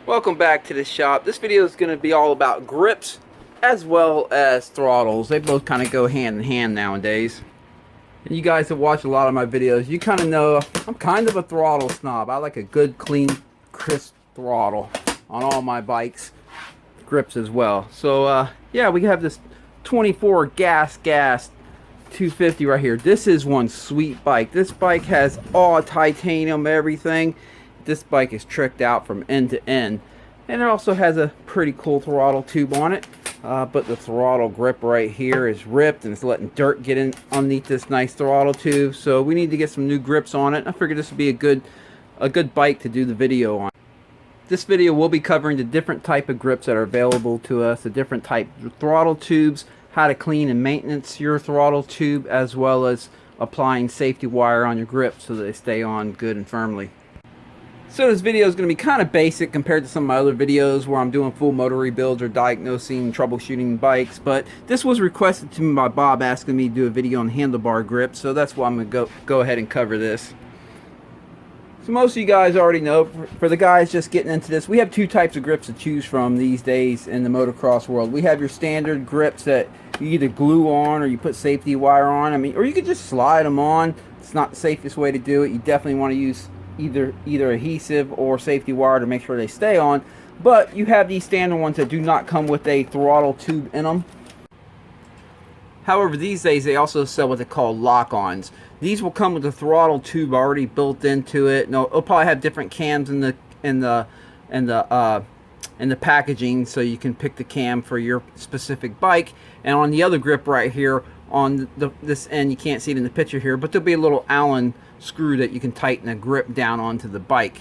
Welcome back to the shop. This video is going to be all about grips as well as throttles. They both kind of go hand in hand nowadays. And you guys that watch a lot of my videos, you kind of know I'm kind of a throttle snob. I like a good, clean, crisp throttle on all my bikes. Grips as well. So yeah, we have this 24 gas 250 right here. This is one sweet bike. This bike has all titanium, everything. This bike is tricked out from end to end, and it also has a pretty cool throttle tube on it, but the throttle grip right here is ripped and it's letting dirt get in underneath this nice throttle tube. So we need to get some new grips on it. I figured this would be a good bike to do the video on. This video will be covering the different type of grips that are available to us, the different type of throttle tubes, how to clean and maintenance your throttle tube, as well as applying safety wire on your grips so that they stay on good and firmly. So this video is going to be kind of basic compared to some of my other videos where I'm doing full motor rebuilds or diagnosing, troubleshooting bikes, but this was requested to me by Bob asking me to do a video on handlebar grips, so that's why I'm going to go ahead and cover this. So most of you guys already know, for the guys just getting into this, we have two types of grips to choose from these days in the motocross world. We have your standard grips that you either glue on or you put safety wire on, or you could just slide them on. It's not the safest way to do it. You definitely want to use either adhesive or safety wire to make sure they stay on. But you have these standard ones that do not come with a throttle tube in them. However, these days they also sell what they call lock-ons. These will come with a throttle tube already built into it. No, it'll probably have different cams in the packaging, so you can pick the cam for your specific bike. And on the other grip right here on this end, you can't see it in the picture here, but there'll be a little Allen screw that you can tighten a grip down onto the bike.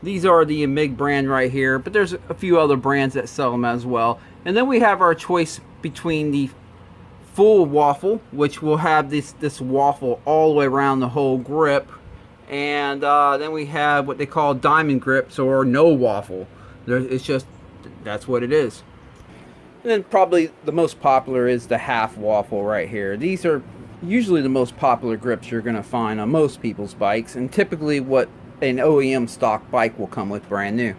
These are the MIG brand right here, but there's a few other brands that sell them as well. And then we have our choice between the full waffle, which will have this waffle all the way around the whole grip, and then we have what they call diamond grips or no waffle. It's just, that's what it is. And then probably the most popular is the half waffle right here. These are usually the most popular grips you're going to find on most people's bikes, and typically what an OEM stock bike will come with brand new.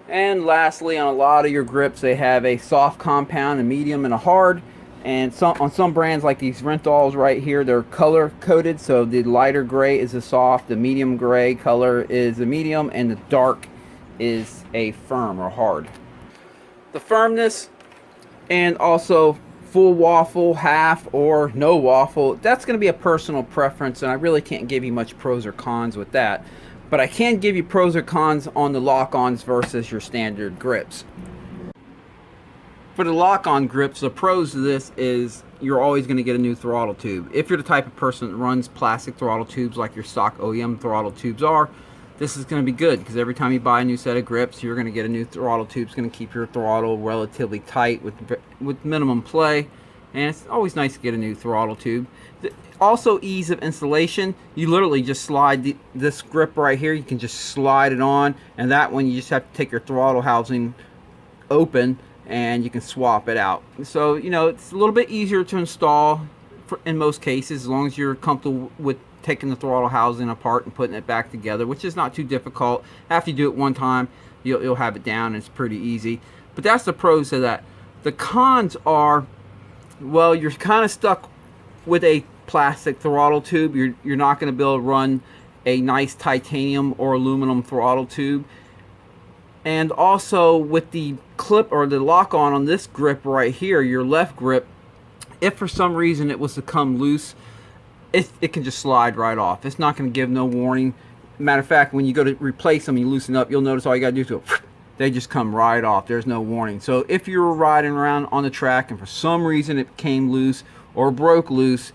And lastly, on a lot of your grips, they have a soft compound, a medium, and a hard. And on some brands like these Renthals right here, they're color coded, so the lighter gray is a soft, the medium gray color is a medium, and the dark is a firm or hard. The firmness and also full waffle, half, or no waffle, that's going to be a personal preference, and I really can't give you much pros or cons with that. But I can give you pros or cons on the lock-ons versus your standard grips. For the lock-on grips, the pros to this is you're always going to get a new throttle tube. If you're the type of person that runs plastic throttle tubes like your stock OEM throttle tubes are, this is going to be good because every time you buy a new set of grips, you're going to get a new throttle tube. It's going to keep your throttle relatively tight with minimum play, and it's always nice to get a new throttle tube. Also, ease of installation. You literally just slide this grip right here. You can just slide it on, and that one you just have to take your throttle housing open and you can swap it out. So, you know, it's a little bit easier to install in most cases, as long as you're comfortable with taking the throttle housing apart and putting it back together, which is not too difficult. After you do it one time, you'll have it down, and it's pretty easy. But that's the pros of that. The cons are, well, you're kind of stuck with a plastic throttle tube. You're not going to be able to run a nice titanium or aluminum throttle tube. And also with the clip or the lock on this grip right here, your left grip, if for some reason it was to come loose, it can just slide right off. It's not going to give no warning. Matter of fact, when you go to replace them, you loosen up, you'll notice all you got to do is go, they just come right off. There's no warning. So if you were riding around on the track and for some reason it came loose or broke loose,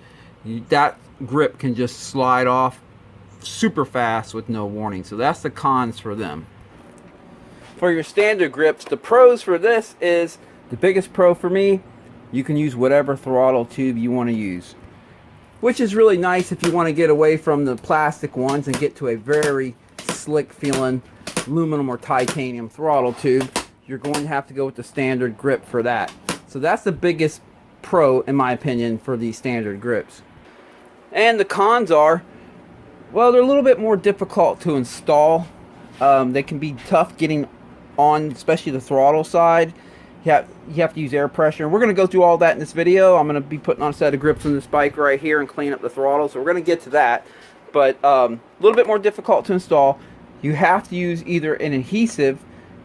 that grip can just slide off super fast with no warning. So that's the cons for them. For your standard grips, the pros for this is, the biggest pro for me, you can use whatever throttle tube you want to use. Which is really nice if you want to get away from the plastic ones and get to a very slick feeling aluminum or titanium throttle tube. You're going to have to go with the standard grip for that. So that's the biggest pro, in my opinion, for these standard grips. And the cons are, well, they're a little bit more difficult to install. They can be tough getting on, especially the throttle side, you have to use air pressure. And we're going to go through all that in this video. I'm going to be putting on a set of grips on this bike right here and clean up the throttle. So we're going to get to that. But a little bit more difficult to install. You have to use either an adhesive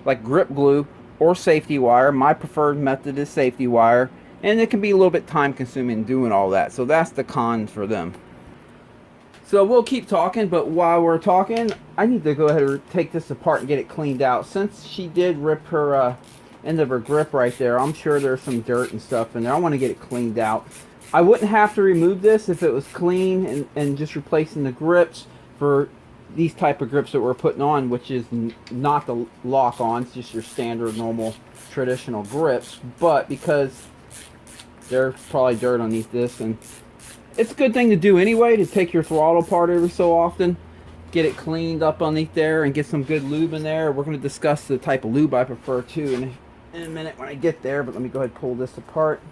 like grip glue or safety wire. My preferred method is safety wire. And it can be a little bit time consuming doing all that. So that's the con for them. So we'll keep talking, but while we're talking, I need to go ahead and take this apart and get it cleaned out. Since she did rip her end of her grip right there, I'm sure there's some dirt and stuff in there. I want to get it cleaned out. I wouldn't have to remove this if it was clean and just replacing the grips for these type of grips that we're putting on, which is not the lock-on, it's just your standard normal traditional grips. But because there's probably dirt underneath this, and it's a good thing to do anyway, to take your throttle apart every so often, get it cleaned up underneath there and get some good lube in there. We're going to discuss the type of lube I prefer too in a minute when I get there, but let me go ahead and pull this apart.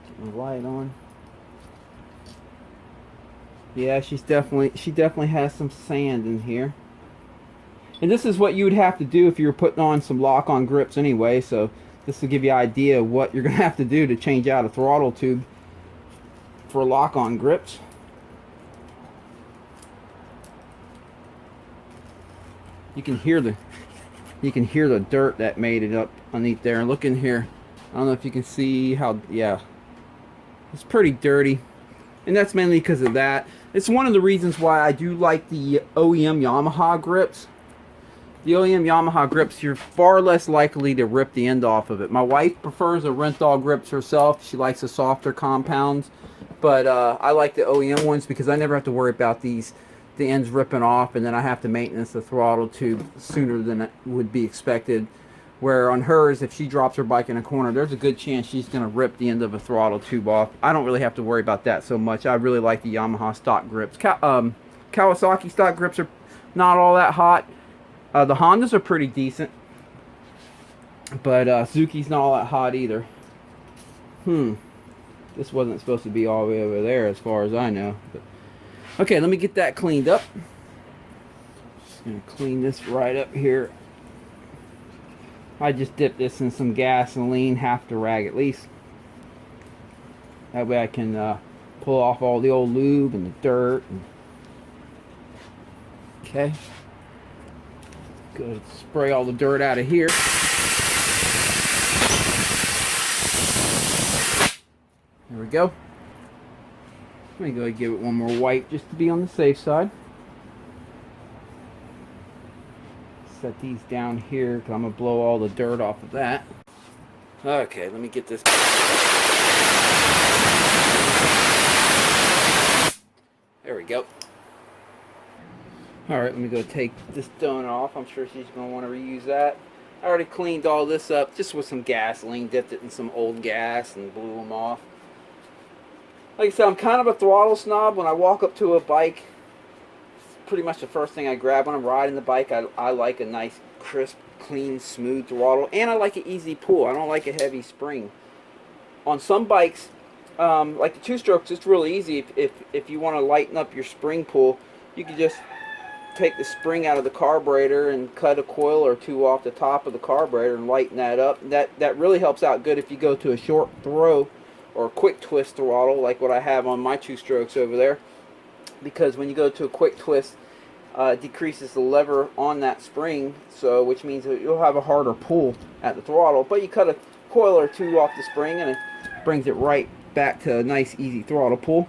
Get my light on. Yeah, she definitely has some sand in here. And this is what you would have to do if you were putting on some lock-on grips anyway, so this will give you an idea of what you're going to have to do to change out a throttle tube for lock-on grips. You can hear the dirt that made it up underneath there. Look in here. I don't know if you can see how, yeah, it's pretty dirty, and that's mainly because of that. It's one of the reasons why I do like the OEM Yamaha grips. The OEM Yamaha grips, you're far less likely to rip the end off of it. My wife prefers the Renthal grips herself. She likes the softer compounds, but I like the OEM ones because I never have to worry about the ends ripping off, and then I have to maintenance the throttle tube sooner than it would be expected. Where on hers, if she drops her bike in a corner, there's a good chance she's going to rip the end of a throttle tube off. I don't really have to worry about that so much. I really like the Yamaha stock grips. Kawasaki stock grips are not all that hot. The Hondas are pretty decent, but Suzuki's not all that hot either. This wasn't supposed to be all the way over there as far as I know. But okay, let me get that cleaned up. Just going to clean this right up here. I just dipped this in some gasoline, half the rag at least. That way I can pull off all the old lube and the dirt. Okay. Good. Spray all the dirt out of here. There we go. Let me go ahead and give it one more wipe just to be on the safe side. Set these down here because I'm going to blow all the dirt off of that. Okay, let me get this. There we go. Alright, let me go take this donut off. I'm sure she's going to want to reuse that. I already cleaned all this up just with some gasoline. Dipped it in some old gas and blew them off. Like I said, I'm kind of a throttle snob. When I walk up to a bike, pretty much the first thing I grab when I'm riding the bike. I like a nice, crisp, clean, smooth throttle, and I like an easy pull. I don't like a heavy spring. On some bikes, like the two-strokes, it's really easy. If you want to lighten up your spring pull, you can just take the spring out of the carburetor and cut a coil or two off the top of the carburetor and lighten that up. That really helps out good if you go to a short throw or quick twist throttle like what I have on my two-strokes over there. Because when you go to a quick twist, it decreases the lever on that spring, so which means that you'll have a harder pull at the throttle. But you cut a coil or two off the spring and it brings it right back to a nice easy throttle pull.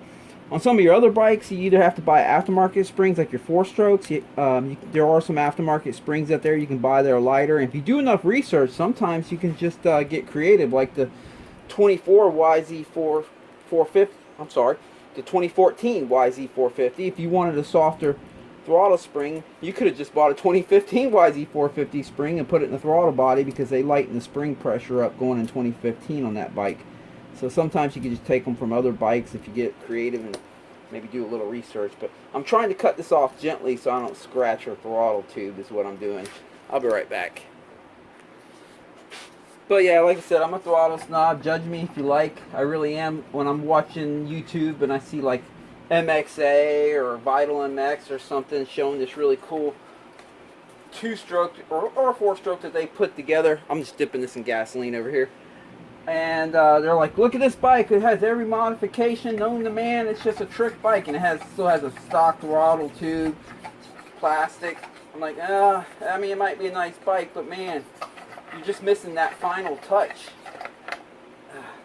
On some of your other bikes, you either have to buy aftermarket springs like your 4-strokes. There are some aftermarket springs out there you can buy that are lighter. And if you do enough research, sometimes you can just get creative, like the 24 YZ450. I'm sorry. The 2014 YZ450. If you wanted a softer throttle spring, you could have just bought a 2015 YZ450 spring and put it in the throttle body because they lighten the spring pressure up going in 2015 on that bike. So sometimes you can just take them from other bikes if you get creative and maybe do a little research. But I'm trying to cut this off gently so I don't scratch her throttle tube is what I'm doing. I'll be right back. But yeah, like I said, I'm a throttle snob. Judge me if you like. I really am. When I'm watching YouTube and I see like MXA or Vital MX or something showing this really cool 2-stroke or 4-stroke that they put together. I'm just dipping this in gasoline over here. And they're like, look at this bike. It has every modification known to man. It's just a trick bike, and it still has a stock throttle tube, plastic. I'm like, I mean, it might be a nice bike, but man, you're just missing that final touch.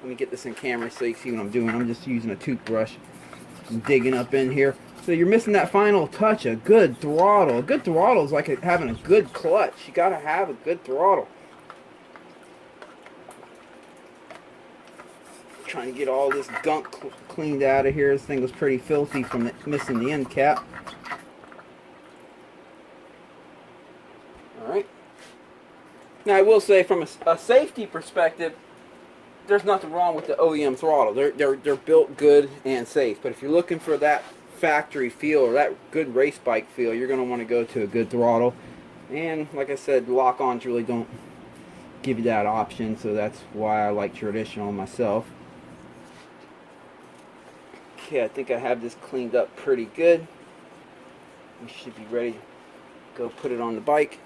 Let me get this in camera so you can see what I'm doing. I'm just using a toothbrush. I'm digging up in here. So you're missing that final touch, a good throttle. A good throttle is like having a good clutch. You gotta have a good throttle. Trying to get all this gunk cleaned out of here. This thing was pretty filthy from missing the end cap. Alright. Now I will say, from a safety perspective, there's nothing wrong with the OEM throttle. They're built good and safe. But if you're looking for that factory feel or that good race bike feel, you're going to want to go to a good throttle. And like I said, lock-ons really don't give you that option, so that's why I like traditional myself. Okay, I think I have this cleaned up pretty good. We should be ready to go put it on the bike.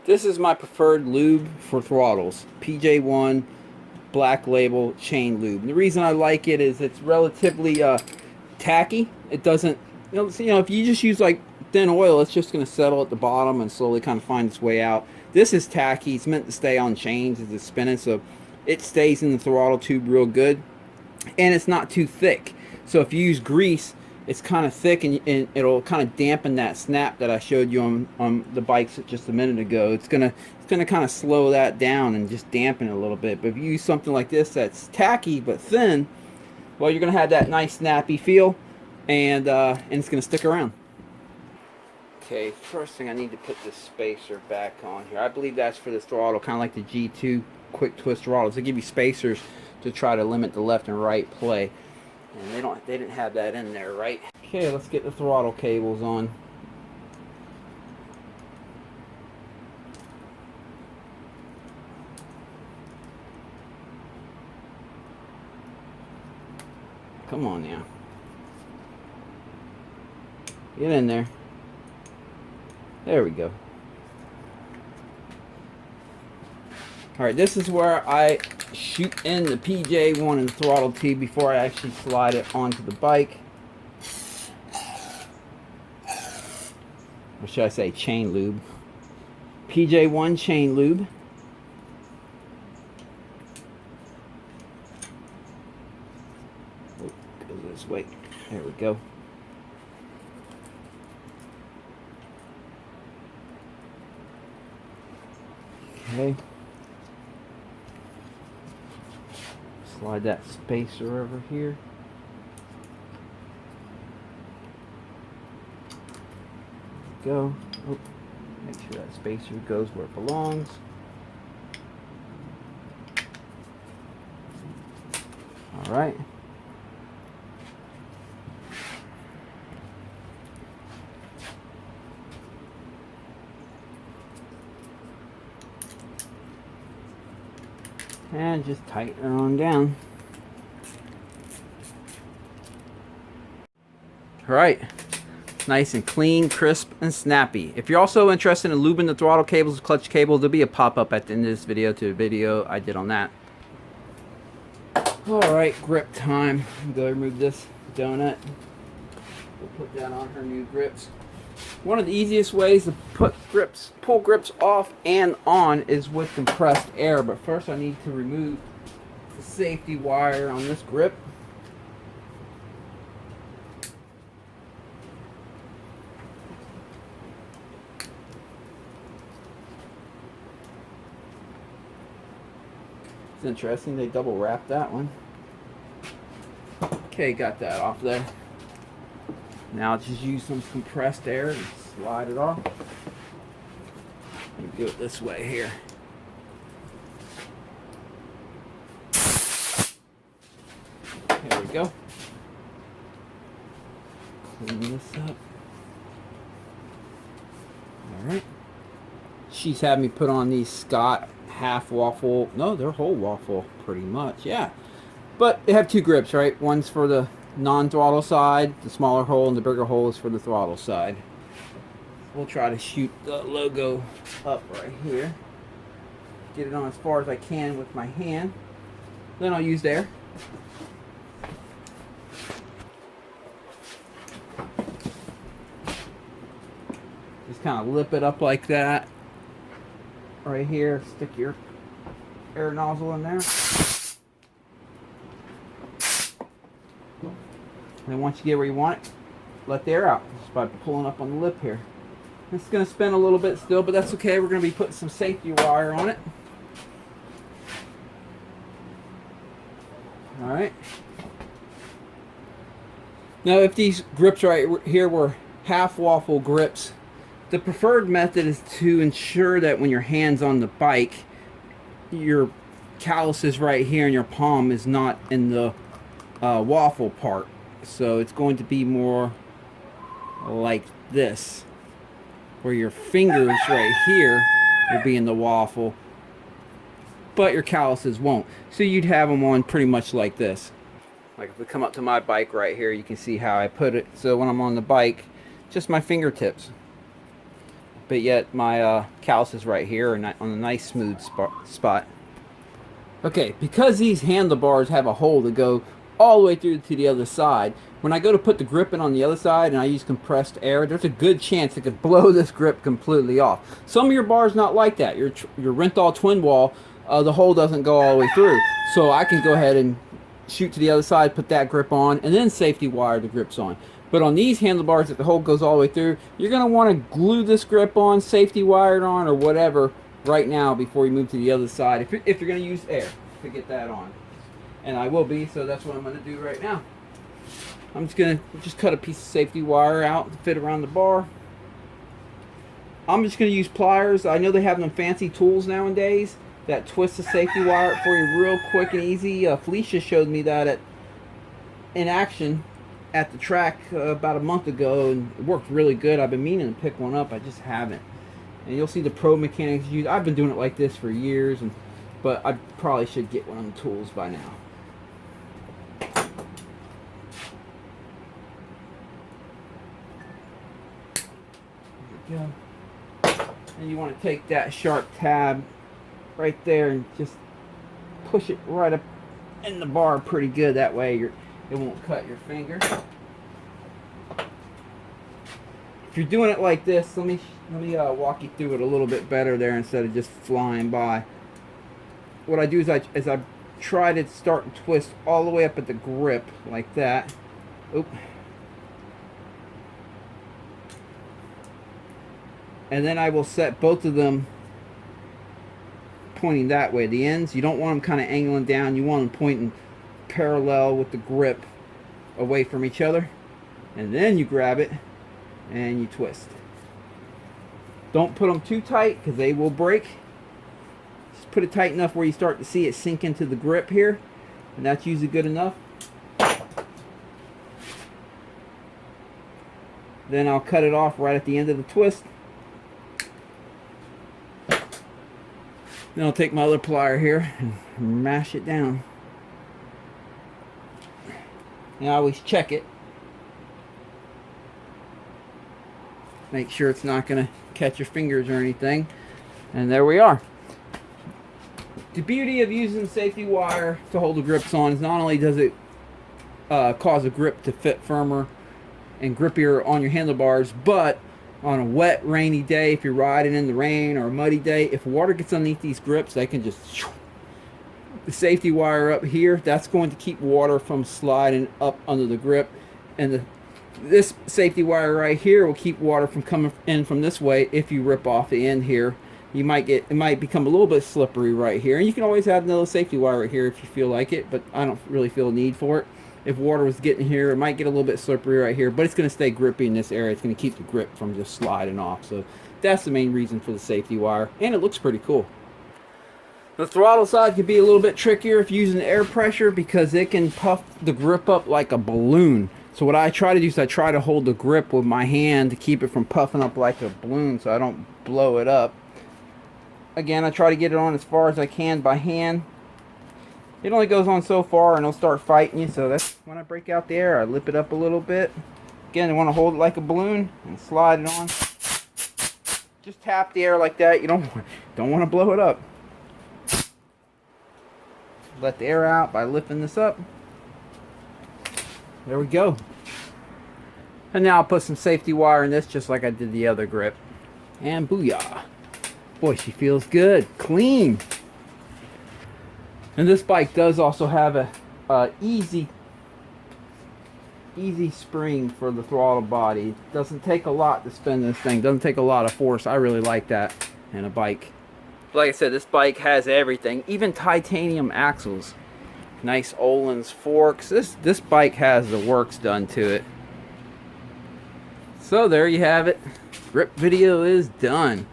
This is my preferred lube for throttles. PJ1 Black Label chain lube. And the reason I like it is it's relatively tacky. It doesn't, if you just use like thin oil, it's just going to settle at the bottom and slowly kind of find its way out. This is tacky. It's meant to stay on chains as it's spinning, so it stays in the throttle tube real good. And it's not too thick. So if you use grease, it's kind of thick, and it'll kind of dampen that snap that I showed you on the bikes just a minute ago. It's gonna kind of slow that down and just dampen it a little bit. But if you use something like this that's tacky but thin, well, you're gonna have that nice snappy feel, and it's gonna stick around. Okay, first thing I need to put this spacer back on here. I believe that's for this throttle, kind of like the G2 quick twist throttles. They give you spacers to try to limit the left and right play, and they didn't have that in there, right? Okay, let's get the throttle cables on. Come on now. Get in there. There we go. Alright, this is where I shoot in the PJ1 and the throttle tube before I actually slide it onto the bike. Or should I say chain lube. PJ1 chain lube. Oh, goes this way. There we go. Okay. Slide that spacer over here. Go. Oh, make sure that spacer goes where it belongs. All right. And just tighten it on down. Alright, nice and clean, crisp, and snappy. If you're also interested in lubing the throttle cables, clutch cables, there'll be a pop-up at the end of this video to a video I did on that. Alright, grip time. Go remove this donut. We'll put that on her new grips. One of the easiest ways to pull grips off and on is with compressed air, but first I need to remove the safety wire on this grip. It's interesting, they double wrapped that one. Okay, got that off there. Now just use some compressed air and slide it off. And do it this way here. There we go. Clean this up. Alright. She's had me put on these Scott half waffle. No, they're whole waffle pretty much. Yeah. But they have two grips, right? One's for the non-throttle side, the smaller hole, and the bigger hole is for the throttle side. We'll try to shoot the logo up right here. Get it on as far as I can with my hand. Then I'll use air. Just kind of lip it up like that. Right here, stick your air nozzle in there. And then once you get where you want it, let the air out just by pulling up on the lip here. It's going to spin a little bit still, but that's okay. We're going to be putting some safety wire on it. Alright. Now if these grips right here were half waffle grips, the preferred method is to ensure that when your hand's on the bike, your calluses right here in your palm is not in the waffle part. So it's going to be more like this, where your fingers right here will be in the waffle, but your calluses won't. So you'd have them on pretty much like this. Like if we come up to my bike right here, you can see how I put it. So when I'm on the bike, just my fingertips, but yet my calluses right here are on a nice smooth spot. Okay, because these handlebars have a hole to go all the way through to the other side, when I go to put the grip in on the other side and I use compressed air, there's a good chance it could blow this grip completely off. Some of your bars not like that. Your Renthal twin wall, the hole doesn't go all the way through. So I can go ahead and shoot to the other side, put that grip on, and then safety wire the grips on. But on these handlebars, if the hole goes all the way through, you're going to want to glue this grip on, safety wire it on, or whatever right now before you move to the other side, if you're going to use air to get that on. And I will be, so that's what I'm going to do right now. I'm just going to cut a piece of safety wire out to fit around the bar. I'm just going to use pliers. I know they have them fancy tools nowadays that twist the safety wire for you real quick and easy. Felicia showed me that in action at the track about a month ago, and it worked really good. I've been meaning to pick one up, I just haven't. And you'll see the pro mechanics use. I've been doing it like this for years, but I probably should get one of the tools by now. There we go. And you want to take that sharp tab right there and just push it right up in the bar pretty good. That way it won't cut your finger. If you're doing it like this, let me walk you through it a little bit better there instead of just flying by. What I do is I try to start and twist all the way up at the grip like that. Oop. And then I will set both of them pointing that way. The ends, you don't want them kind of angling down. You want them pointing parallel with the grip away from each other. And then you grab it and you twist. Don't put them too tight because they will break. Just put it tight enough where you start to see it sink into the grip here. And that's usually good enough. Then I'll cut it off right at the end of the twist. Then I'll take my other plier here and mash it down. And I always check it. Make sure it's not going to catch your fingers or anything. And there we are. The beauty of using safety wire to hold the grips on is not only does it cause a grip to fit firmer and grippier on your handlebars, but on a wet, rainy day, if you're riding in the rain, or a muddy day, if water gets underneath these grips, they can just... The safety wire up here, that's going to keep water from sliding up under the grip. And this safety wire right here will keep water from coming in from this way. If you rip off the end here, it might become a little bit slippery right here. And you can always add another safety wire right here if you feel like it, but I don't really feel a need for it. If water was getting here, it might get a little bit slippery right here, but it's going to stay grippy in this area. It's going to keep the grip from just sliding off. So that's the main reason for the safety wire, and it looks pretty cool. The throttle side can be a little bit trickier if you're using air pressure because it can puff the grip up like a balloon. So what I try to do is I try to hold the grip with my hand to keep it from puffing up like a balloon so I don't blow it up. Again, I try to get it on as far as I can by hand. It only goes on so far and it'll start fighting you, so that's when I break out the air. I lip it up a little bit. Again, I want to hold it like a balloon and slide it on. Just tap the air like that. You don't want to blow it up. Let the air out by lifting this up. There we go. And now I'll put some safety wire in this just like I did the other grip. And booyah. Boy, she feels good. Clean. And this bike does also have a easy spring for the throttle body. It doesn't take a lot to spin this thing. Doesn't take a lot of force. I really like that in a bike. Like I said, this bike has everything. Even titanium axles. Nice Öhlins forks. This bike has the works done to it. So there you have it. Grip video is done.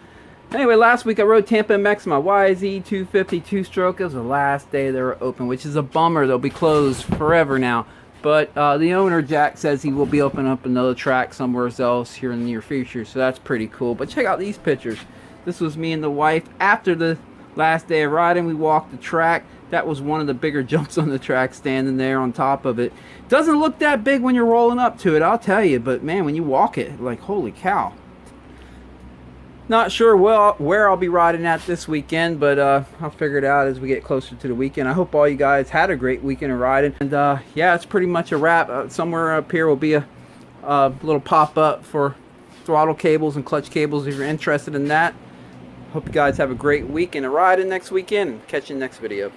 Anyway, last week I rode Tampa MX my YZ250 two-stroke. It was the last day they were open, which is a bummer. They'll be closed forever now. But the owner, Jack, says he will be opening up another track somewhere else here in the near future. So that's pretty cool. But check out these pictures. This was me and the wife. After the last day of riding, we walked the track. That was one of the bigger jumps on the track, standing there on top of it. Doesn't look that big when you're rolling up to it, I'll tell you. But man, when you walk it, like, holy cow. Not sure where I'll be riding at this weekend, but I'll figure it out as we get closer to the weekend. I hope all you guys had a great weekend of riding. And yeah, it's pretty much a wrap. Somewhere up here will be a little pop-up for throttle cables and clutch cables if you're interested in that. Hope you guys have a great weekend of riding next weekend. Catch you in the next video.